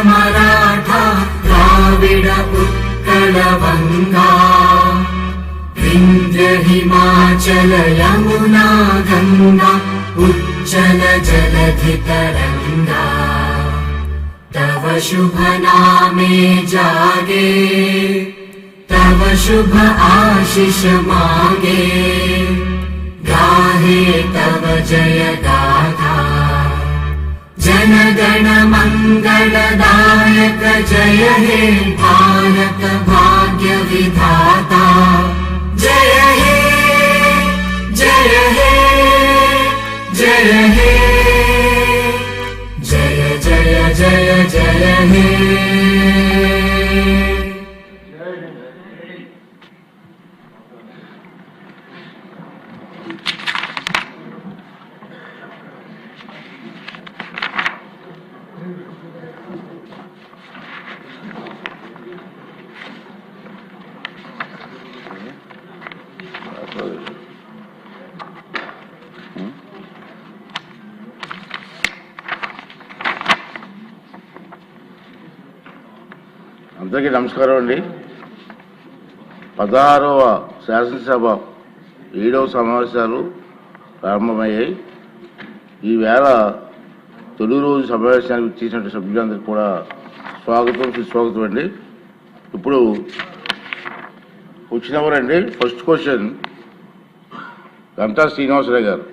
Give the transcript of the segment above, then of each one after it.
मराठा द्राविड उत्कल वंगा विंध्य हिमाचल यमुना गंगा उच्चल जलधि तरंगा तव शुभ नामे जागे तव शुभ आशीष मांगे गाहे तव जय गाथा जन गण मंगलदायक जय हे भारत भाग्य विधाता जय हे जय हे जय हे जय जय जय जय हे। అందరికీ నమస్కారం అండి. 16వ శాసనసభ 7వ సమావేశాలు ప్రారంభమయ్యాయి. ఈవేళ తొలి రోజు సమావేశానికి చేసినటువంటి సభ్యులందరికీ కూడా స్వాగతం సుస్వాగతం అండి. ఇప్పుడు వచ్చినవారండి ఫస్ట్ క్వశ్చన్ గంటా శ్రీనివాసరావు గారు.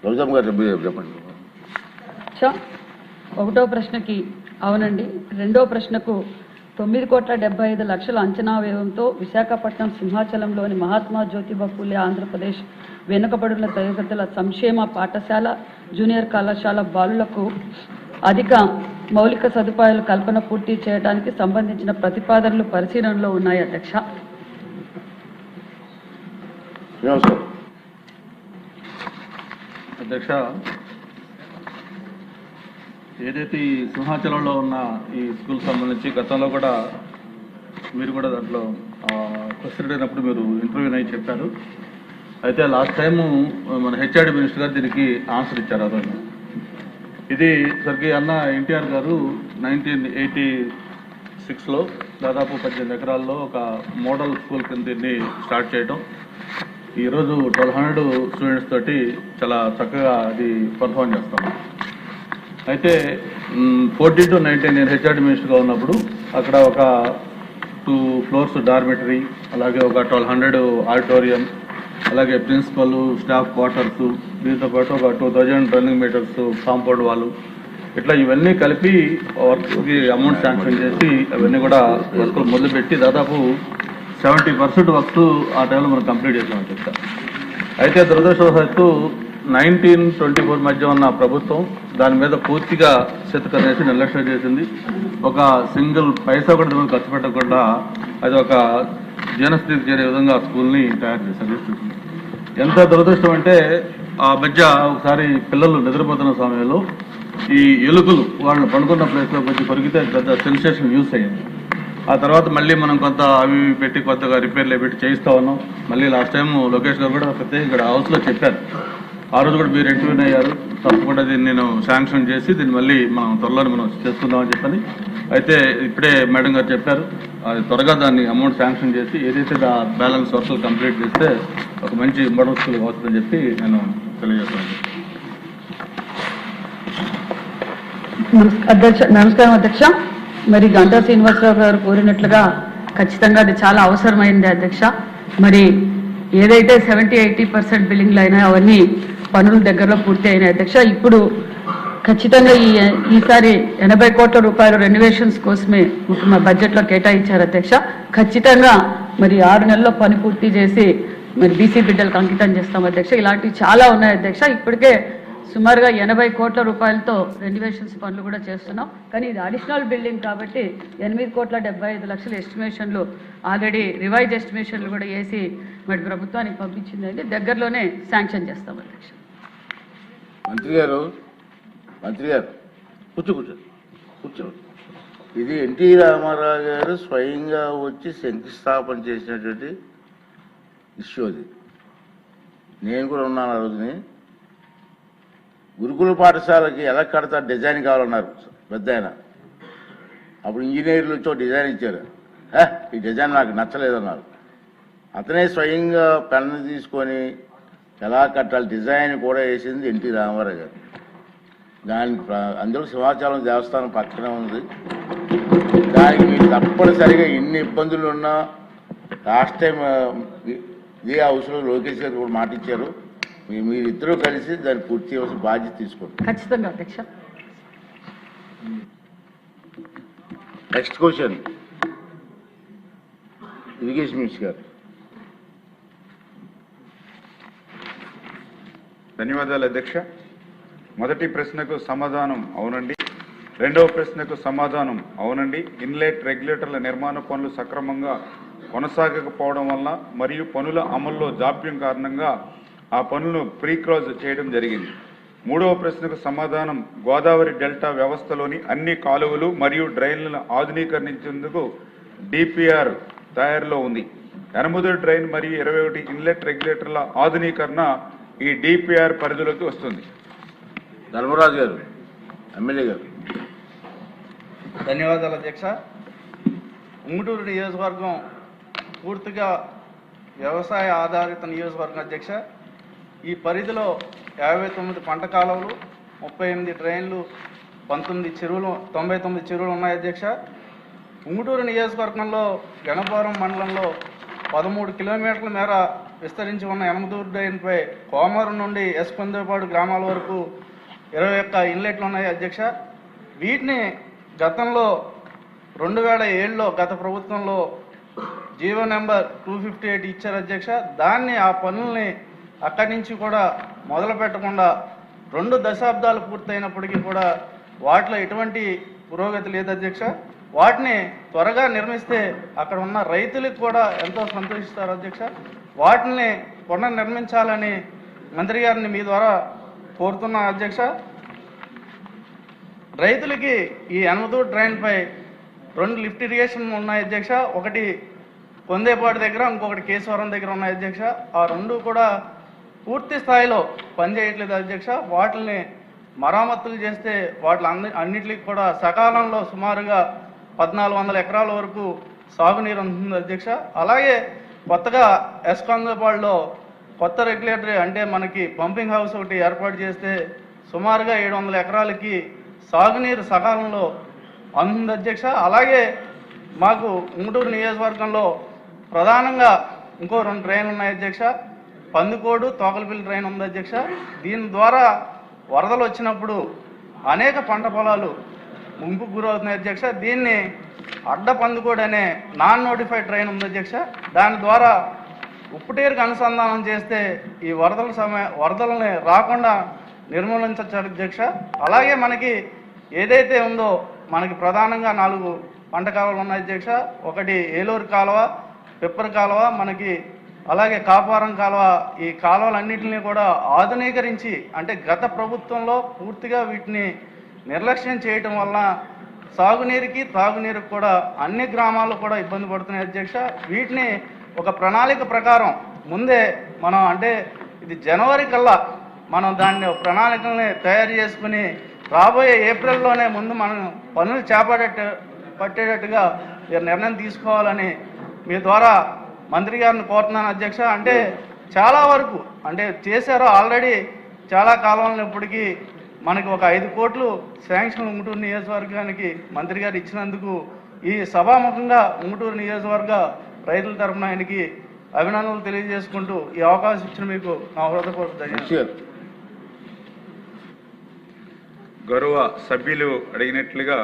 రవిజమ్మ గారు చెప్పండి. ఒకటో ప్రశ్నకి అవునండి. రెండో ప్రశ్నకు 9,75,00,000 అంచనా వ్యయంతో విశాఖపట్నం సింహాచలంలోని మహాత్మా జ్యోతిబా ఫూలే ఆంధ్రప్రదేశ్ వెనుకబడిన తరగతుల సంక్షేమ పాఠశాల జూనియర్ కళాశాల బాలులకు అధిక మౌలిక సదుపాయాల కల్పన పూర్తి చేయడానికి సంబంధించిన ప్రతిపాదనలు పరిశీలనలో ఉన్నాయి అధ్యక్ష. అధ్యక్ష, ఏదైతే ఈ సింహాచలంలో ఉన్న ఈ స్కూల్ సంబంధించి గతంలో కూడా మీరు కూడా దాంట్లో క్వశ్చన్ అడిగినప్పుడు మీరు ఇంటర్వ్యూ అయి చెప్పారు. అయితే లాస్ట్ టైము మన హెచ్ఆర్డి మినిస్టర్ గారు దీనికి ఆన్సర్ ఇచ్చారు. అతను ఇది స్వర్గీయ అన్న ఎన్టీఆర్ గారు 1986లో దాదాపు 18 ఎకరాల్లో ఒక మోడల్ స్కూల్ కింద దీన్ని స్టార్ట్ చేయడం, ఈరోజు 1200 స్టూడెంట్స్ తోటి చాలా చక్కగా అది పర్ఫార్మ్ చేస్తాము. అయితే 14 to 19 నేను హెచ్ఆర్డి మినిస్టర్గా ఉన్నప్పుడు అక్కడ ఒక 2 floors డార్మెటరీ, అలాగే ఒక 1200 ఆడిటోరియం, అలాగే ప్రిన్సిపల్ స్టాఫ్ క్వార్టర్స్, దీంతోపాటు ఒక 2000 రన్నింగ్ మీటర్స్ కాంపౌండ్ వాళ్ళు, ఇట్లా ఇవన్నీ కలిపి వర్క్కి అమౌంట్ శాంక్షన్ చేసి అవన్నీ కూడా వర్కులు మొదలుపెట్టి దాదాపు 70% వర్క్స్ ఆ టైంలో మనం కంప్లీట్ చేసామని చెప్తాం. అయితే దురదృష్టవశాత్తు 1924 మధ్య ఉన్న ప్రభుత్వం దాని మీద పూర్తిగా చేతుకనేసి నిర్లక్ష్యం చేసింది. ఒక సింగిల్ పైసా కూడా మనం ఖర్చు పెట్టకుండా అది ఒక జీవనస్థితికి చేరే విధంగా స్కూల్ని తయారు చేశారు. ఎంత దురదృష్టం అంటే ఆ మధ్య ఒకసారి పిల్లలు నిద్రపోతున్న సమయంలో ఈ ఎలుకలు వాళ్ళు పండుకున్న ప్లేస్లో కొంచెం కొరికితే పెద్ద సెన్సేషన్ న్యూస్ అయ్యింది. ఆ తర్వాత మళ్ళీ మనం కొంత అవి పెట్టి కొత్తగా రిపేర్లు పెట్టి చేయిస్తా ఉన్నాం. మళ్ళీ లాస్ట్ టైం లోకేష్ గారు కూడా ప్రత్యేకంగా ఇక్కడ హౌస్లో చెప్పారు. ఆ రోజు కూడా మీరు ఇంటర్వ్యూ అయ్యారు. తప్పకుండా దీన్ని నేను శాంక్షన్ చేసి దీన్ని మళ్ళీ మనం త్వరలో మనం చేసుకుందామని చెప్పని అయితే ఇప్పుడే మేడం గారు చెప్పారు. అది త్వరగా దాన్ని అమౌంట్ శాంక్షన్ చేసి ఏదైతే బ్యాలెన్స్ వర్క్లు కంప్లీట్ చేస్తే ఒక మంచి మోడల్ స్కూల్ అవుతుందని చెప్పి నేను తెలియజేస్తున్నాను. నమస్కారం అధ్యక్ష. మరి గంటా శ్రీనివాసరావు గారు కోరినట్లుగా ఖచ్చితంగా అది చాలా అవసరమైంది అధ్యక్ష. మరి ఏదైతే 70-80% బిల్డింగ్లు అయినాయో అవన్నీ పనులు దగ్గరలో పూర్తి అయినాయి అధ్యక్ష. ఇప్పుడు ఖచ్చితంగా ఈసారి 80 కోట్ల రూపాయలు రెనోవేషన్స్ కోసమే బడ్జెట్లో కేటాయించారు అధ్యక్ష. ఖచ్చితంగా మరి 6 నెలల్లో పని పూర్తి చేసి మరి బీసీ బిడ్డలకు అంకితం చేస్తాం అధ్యక్ష. ఇలాంటివి చాలా ఉన్నాయి అధ్యక్ష. ఇప్పటికే సుమారుగా 80 కోట్ల రూపాయలతో రెనోవేషన్స్ పనులు కూడా చేస్తున్నాం. కానీ ఇది అడిషనల్ బిల్డింగ్ కాబట్టి 8,75,00,000 ఎస్టిమేషన్లు ఆల్రెడీ రివైజ్ ఎస్టిమేషన్లు కూడా వేసి మరి ప్రభుత్వానికి పంపించిందండి. దగ్గరలోనే శాంక్షన్ చేస్తాం అధ్యక్ష. మంత్రి గారు కూర్చో. ఇది ఎన్టీ రామారావు గారు స్వయంగా వచ్చి శంకుస్థాపన చేసినటువంటి ఇష్యూ అది. నేను కూడా ఉన్నాను ఆ రోజుని. గురుకుల పాఠశాలకి ఎలా కడతారు డిజైన్ కావాలన్నారు పెద్ద ఆయన. అప్పుడు ఇంజనీర్లు వచ్చి డిజైన్ ఇచ్చారు. ఈ డిజైన్ నాకు నచ్చలేదన్నారు. అతనే స్వయంగా పెన్ను తీసుకొని ఎలా కట్టాలి డిజైన్ కూడా వేసింది ఎన్టీ రామారావు గారు. దానికి అందులో సింహాచలం దేవస్థానం పక్కనే ఉంది. దానికి మీరు తప్పనిసరిగా ఎన్ని ఇబ్బందులు ఉన్నా లాస్ట్ టైం ఇదే హౌస్లో లోకేష్ గారు కూడా మాట ఇచ్చారు. మీరిద్దరూ కలిసి దాన్ని పూర్తి చేయాల్సిన బాధ్యత తీసుకోండి. ఖచ్చితంగా అధ్యక్ష. నెక్స్ట్ క్వశ్చన్ ఇరిగేషన్ మినిస్టర్ గారు. ధన్యవాదాలు అధ్యక్ష. మొదటి ప్రశ్నకు సమాధానం అవునండి. రెండవ ప్రశ్నకు సమాధానం అవునండి. ఇన్లెట్ రెగ్యులేటర్ల నిర్మాణ పనులు సక్రమంగా కొనసాగకపోవడం వల్ల మరియు పనుల అమల్లో జాప్యం కారణంగా ఆ పనులను ప్రీక్లోజ్ చేయడం జరిగింది. మూడవ ప్రశ్నకు సమాధానం గోదావరి డెల్టా వ్యవస్థలోని అన్ని కాలువలు మరియు డ్రైన్లను ఆధునీకరించేందుకు డిపిఆర్ తయారులో ఉంది. 8 డ్రైన్ మరియు 21 ఇన్లెట్ రెగ్యులేటర్ల ఆధునీకరణ ఈ డిపిఆర్ పరిధిలోకి వస్తుంది. ధర్మరాజు గారు, ఎమ్మెల్యే గారు. ధన్యవాదాలు అధ్యక్ష. ఉంగుటూరు నియోజకవర్గం పూర్తిగా వ్యవసాయ ఆధారిత నియోజకవర్గం అధ్యక్ష. ఈ పరిధిలో 59 పంట కాలువలు, 38 డ్రైన్లు, 99 చెరువులు ఉన్నాయి అధ్యక్ష. ఉంగుటూరు నియోజకవర్గంలో గణపురం మండలంలో 13 కిలోమీటర్ల మేర విస్తరించి ఉన్న 8 డ్రైన్పై కోమరం నుండి ఎస్పందేపాడు గ్రామాల వరకు 21 ఇన్లెట్లు ఉన్నాయి అధ్యక్ష. వీటిని గతంలో 2007లో గత ప్రభుత్వంలో జీవో నెంబర్ 258 ఇచ్చారు అధ్యక్ష. దాన్ని ఆ పనుల్ని అక్కడి నుంచి కూడా మొదలు పెట్టకుండా 2 దశాబ్దాలు పూర్తయినప్పటికీ కూడా వాటిలో ఎటువంటి పురోగతి లేదు అధ్యక్ష. వాటిని త్వరగా నిర్మిస్తే అక్కడ ఉన్న రైతులకు కూడా ఎంతో సంతోషిస్తారు అధ్యక్ష. వాటిని పునర్నిర్మించాలని మంత్రి గారిని మీ ద్వారా కోరుతున్నా అధ్యక్ష. రైతులకి ఈ 8 డ్రైన్పై 2 లిఫ్ట్ ఇరిగేషన్ ఉన్నాయి అధ్యక్ష. ఒకటి కొందేపాడు దగ్గర, ఇంకొకటి కేశవరం దగ్గర ఉన్నాయి అధ్యక్ష. ఆ 2 కూడా పూర్తి స్థాయిలో పనిచేయట్లేదు అధ్యక్ష. వాటిని మరామతులు చేస్తే అన్నిటికి కూడా సకాలంలో సుమారుగా 1400 ఎకరాల వరకు సాగునీరు అందుతుంది అధ్యక్ష. అలాగే కొత్తగా ఎస్కందేపాడులో కొత్త రెగ్యులేటరీ అంటే మనకి పంపింగ్ హౌస్ ఒకటి ఏర్పాటు చేస్తే సుమారుగా 700 ఎకరాలకి సాగునీరు సకాలంలో అందుతుంది అధ్యక్ష. అలాగే మాకు ఉంగుటూరు నియోజకవర్గంలో ప్రధానంగా ఇంకో 2 డ్రైన్లు ఉన్నాయి అధ్యక్ష. పందుకోడు, తోకలపల్లి డ్రైన్ ఉంది అధ్యక్ష. దీని ద్వారా వరదలు వచ్చినప్పుడు అనేక పంట పొలాలు ముంపుకు గురవుతున్నాయి అధ్యక్ష. దీన్ని అడ్డ పందుకోడు అనే నాన్ నోటిఫైడ్ డ్రైన్ ఉంది అధ్యక్ష. దాని ద్వారా ఉప్పుటేరుకు అనుసంధానం చేస్తే ఈ వరదలని రాకుండా నిర్మూలించవచ్చు అధ్యక్ష. అలాగే మనకి ఏదైతే ఉందో మనకి ప్రధానంగా 4 పంట కాలువలు ఉన్నాయి అధ్యక్ష. ఒకటి ఏలూరు కాలువ, పిప్పర్ కాలువ, మనకి అలాగే కాపారం కాలువ. ఈ కాలువలన్నింటినీ కూడా ఆధునీకరించి అంటే గత ప్రభుత్వంలో పూర్తిగా వీటిని నిర్లక్ష్యం చేయటం వలన సాగునీరుకి తాగునీరుకి కూడా అన్ని గ్రామాలు కూడా ఇబ్బంది పడుతున్నాయి అధ్యక్ష. వీటిని ఒక ప్రణాళిక ప్రకారం ముందే మనం అంటే ఇది జనవరి కల్లా మనం దాన్ని ప్రణాళికల్ని తయారు చేసుకుని రాబోయే ఏప్రిల్లోనే ముందు మనం పనులు పట్టేటట్టుగా నిర్ణయం తీసుకోవాలని మీ ద్వారా మంత్రి గారిని కోరుతున్నాను అధ్యక్ష. అంటే చాలా వరకు అంటే చేశారో ఆల్రెడీ చాలా కాలంలో ఇప్పటికీ మనకి ఒక 5 కోట్లు శాంక్షన్ ఉంగుటూరు నియోజకవర్గానికి మంత్రి గారు ఇచ్చినందుకు ఈ సభాముఖంగా ఉంగుటూరు నియోజకవర్గ రైతుల తరఫున ఆయనకి అభినందనలు తెలియజేసుకుంటూ ఈ అవకాశం ఇచ్చిన మీకు నా హృదయపూర్వక ధన్యవాదాలు. గౌరవ సభ్యులు అడిగినట్లుగా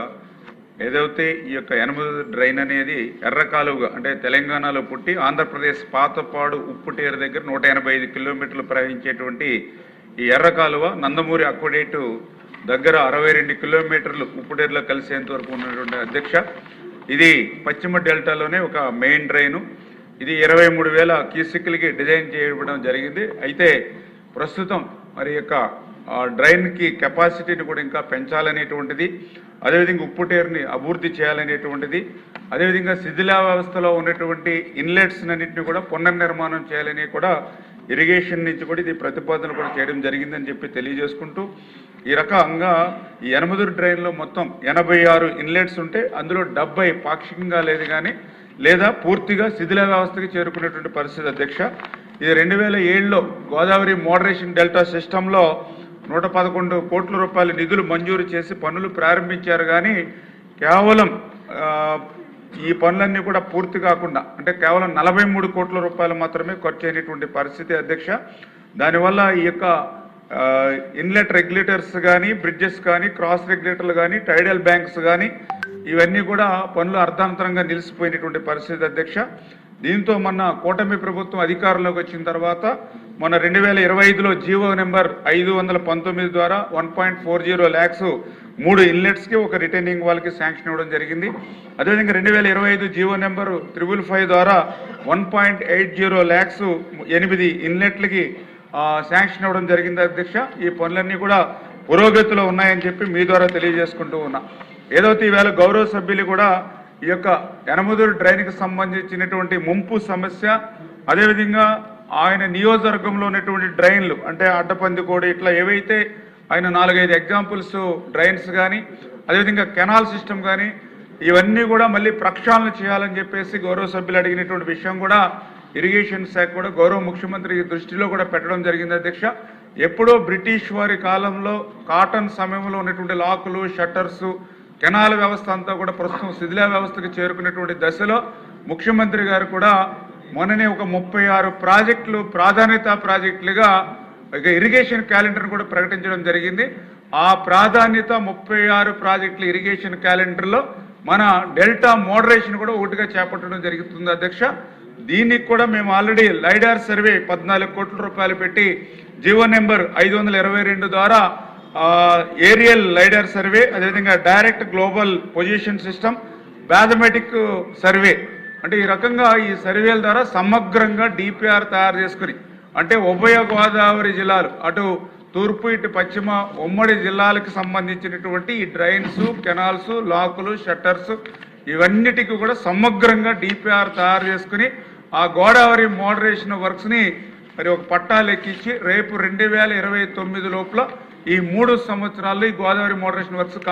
ఏదైతే ఈ యొక్క 8 డ్రైన్ అనేది ఎర్ర కాలువగా అంటే తెలంగాణలో పుట్టి ఆంధ్రప్రదేశ్ పాతపాడు ఉప్పుటేరు దగ్గర 185 కిలోమీటర్లు ప్రవహించేటువంటి ఈ ఎర్ర కాలువ నందమూరి అక్వడేటు దగ్గర 62 కిలోమీటర్లు ఉప్పుటేరులో కలిసేంత వరకు ఉన్నటువంటి అధ్యక్ష. ఇది పశ్చిమ డెల్టాలోనే ఒక మెయిన్ డ్రైను. ఇది 23,000 క్యూసెక్లకి డిజైన్ చేయడం జరిగింది. అయితే ప్రస్తుతం మరి యొక్క డ్రైన్కి కెపాసిటీని కూడా ఇంకా పెంచాలనేటువంటిది, అదేవిధంగా ఉప్పుటేరుని అభివృద్ధి చేయాలనేటువంటిది, అదేవిధంగా శిథిలావస్థలో ఉన్నటువంటి ఇన్లెట్స్ అన్నింటినీ కూడా పునర్నిర్మాణం చేయాలని కూడా ఇరిగేషన్ నుంచి కూడా ఇది ప్రతిపాదన కూడా చేయడం జరిగిందని చెప్పి తెలియజేసుకుంటూ, ఈ రకంగా ఈ యనమదురు డ్రైన్లో మొత్తం 86 ఇన్లెట్స్ ఉంటే అందులో 70 పాక్షికంగా లేదు కానీ లేదా పూర్తిగా శిథిల వ్యవస్థకి చేరుకునేటువంటి పరిస్థితి అధ్యక్ష. ఇది 2007లో గోదావరి మోడరేషన్ డెల్టా సిస్టంలో 111 కోట్ల రూపాయల నిధులు మంజూరు చేసి పనులు ప్రారంభించారు కానీ కేవలం ఈ పనులన్నీ కూడా పూర్తి కాకుండా అంటే కేవలం 43 కోట్ల రూపాయలు మాత్రమే ఖర్చు అయినటువంటి పరిస్థితి అధ్యక్ష. దానివల్ల ఈ యొక్క ఇన్లెట్ రెగ్యులేటర్స్ కానీ, బ్రిడ్జెస్ కానీ, క్రాస్ రెగ్యులేటర్లు కానీ, టైడల్ బ్యాంక్స్ కానీ ఇవన్నీ కూడా పనులు అర్ధాంతరంగా నిలిచిపోయినటువంటి పరిస్థితి అధ్యక్ష. దీంతో మొన్న కూటమి ప్రభుత్వం అధికారంలోకి వచ్చిన తర్వాత మొన్న 2025లో జీవో నెంబర్ 519 ద్వారా 1.40 lakhs 3 ఇన్లెట్స్కి ఒక రిటైనింగ్ వాళ్ళకి శాంక్షన్ ఇవ్వడం జరిగింది. అదేవిధంగా 2025 జీవో నెంబర్ 555 ద్వారా 1.80 lakhs 8 ఇన్లెట్లకి శాంక్షన్ ఇవ్వడం జరిగింది అధ్యక్ష. ఈ పనులన్నీ కూడా పురోగతిలో ఉన్నాయని చెప్పి మీ ద్వారా తెలియజేసుకుంటూ ఉన్నా. ఏదైతే ఈవేళ గౌరవ సభ్యులు కూడా ఈ యొక్క యనమదురు డ్రైన్కి సంబంధించినటువంటి ముంపు సమస్య, అదేవిధంగా ఆయన నియోజకవర్గంలో ఉన్నటువంటి డ్రైన్లు అంటే అడ్డపందికోడి ఇట్లా ఏవైతే ఆయన 4-5 ఎగ్జాంపుల్స్ డ్రైన్స్ కానీ, అదేవిధంగా కెనాల్ సిస్టమ్ కానీ ఇవన్నీ కూడా మళ్ళీ ప్రక్షాళన చేయాలని చెప్పేసి గౌరవ సభ్యులు అడిగినటువంటి విషయం కూడా ఇరిగేషన్ శాఖ కూడా గౌరవ ముఖ్యమంత్రి దృష్టిలో కూడా పెట్టడం జరిగింది అధ్యక్ష. ఎప్పుడో బ్రిటిష్ వారి కాలంలో కాటన్ సమయంలో ఉన్నటువంటి లాకులు, షట్టర్స్, కెనాల్ వ్యవస్థ అంతా కూడా ప్రస్తుతం శిథిల వ్యవస్థకు చేరుకునేటువంటి దశలో ముఖ్యమంత్రి గారు కూడా మొన్ననే ఒక 36 ప్రాజెక్టులు ప్రాధాన్యత ప్రాజెక్టులుగా ఇరిగేషన్ క్యాలెండర్ కూడా ప్రకటించడం జరిగింది. ఆ ప్రాధాన్యత 36 ప్రాజెక్టుల ఇరిగేషన్ క్యాలెండర్లో మన డెల్టా మోడరేషన్ కూడా ఒకటిగా చేపట్టడం జరుగుతుంది అధ్యక్ష. దీనికి కూడా మేము ఆల్రెడీ లైడార్ సర్వే 14 కోట్ల రూపాయలు పెట్టి జీవో నెంబర్ 522 ద్వారా ఏరియల్ లైడార్ సర్వే, అదేవిధంగా direct global position system, mathematic survey అంటే ఈ రకంగా ఈ సర్వేల ద్వారా సమగ్రంగా డిపిఆర్ తయారు చేసుకుని అంటే ఉభయ గోదావరి జిల్లాలు అటు తూర్పు ఇటు పశ్చిమ ఉమ్మడి జిల్లాలకు సంబంధించినటువంటి ఈ డ్రైన్స్, కెనాల్స్, లాకులు, షట్టర్స్ ఇవన్నిటికీ కూడా సమగ్రంగా డిపిఆర్ తయారు చేసుకుని ఆ గోదావరి మోడరేషన్ వర్క్స్ని మరి ఒక పట్టాలు ఎక్కించి రేపు 2029 లోపల ఈ 3 సంవత్సరాల్లో ఈ గోదావరి మోడరేషన్ వర్క్స్